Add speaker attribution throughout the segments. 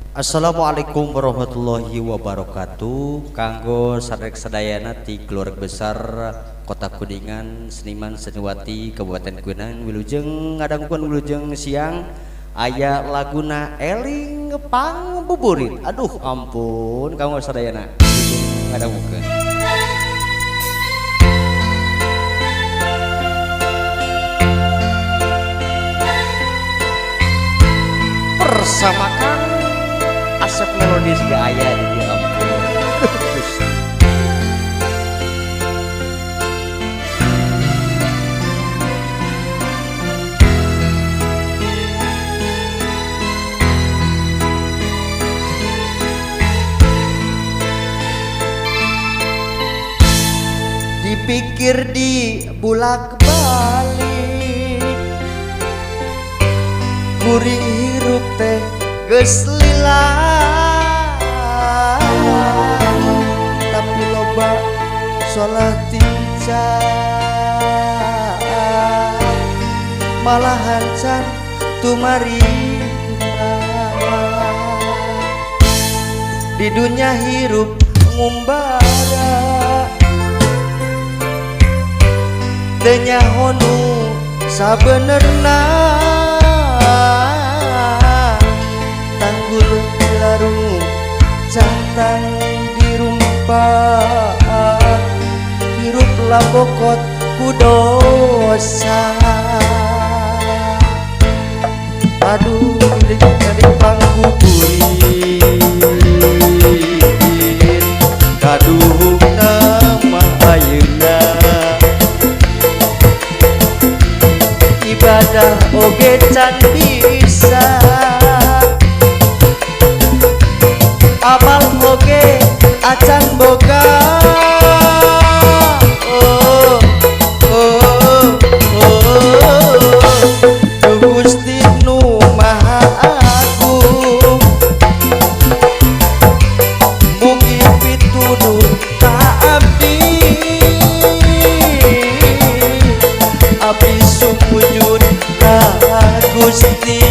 Speaker 1: Assalamualaikum warahmatullahi wabarakatuh. Kanggo sadrek sadayana ti keluarga besar Kota Kuningan, seniman seniwati Kabupaten Kuningan wilujeng ngadangkeun wilujeng siang aya laguna eling pangbuburit. Aduh ampun kanggo sadayana wilujeng ngadangkeun. Persamakan asap melodis gaya di ampun. Dipikir di bulak balik kuring hirup teh geus lila, tapi loba sholat tica malahan can tumarima di dunia hirup ngumbara teu nyahonu sabenerna tanggul dilarung cantang dirumpak hirup labokot ku dosa. Aduh jadi pangguburit kaduhung nama ayeuna ibadah oge can bisa amal oge acan boga. Oh, oh, oh, Gusti nu Maha Agung mugi pituduh ka abdi abdi sumujud ka Gusti.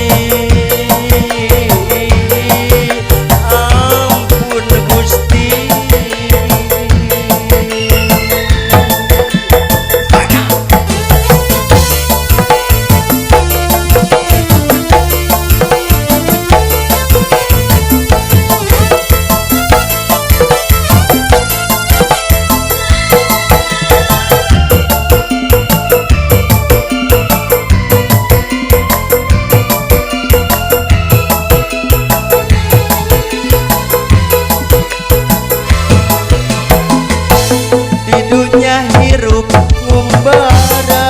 Speaker 1: Hirup ngumbara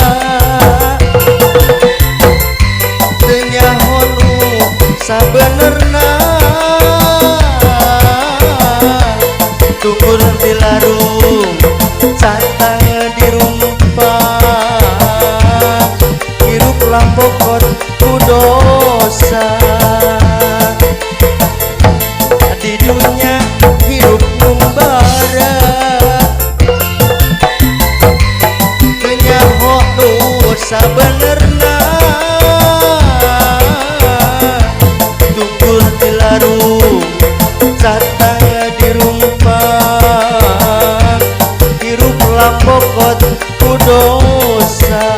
Speaker 1: teu nyahonu sabenerna tunggur dilarung cantang dirumpak hirup lampokot ku dosa di dunia hirup ngumbara sabenerna tunggur dilarung cantang dirumpak hirup lampokot ku dosa.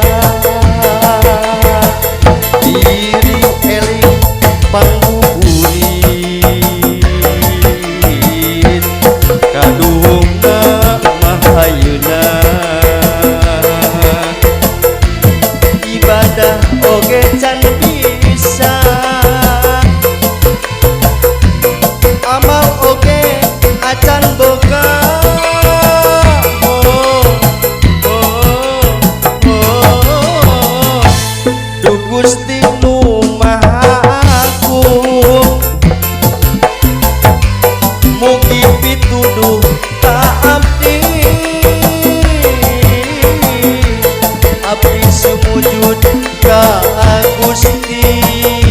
Speaker 1: Diri eling pangguburit kaduhungna mahayeuna ibadah oge can bisa amal oge acan boga. Oh, oh, oh, Duh Gusti nu Maha Agung mugi pituduh ka abdi abdi sumujud ka Gusti.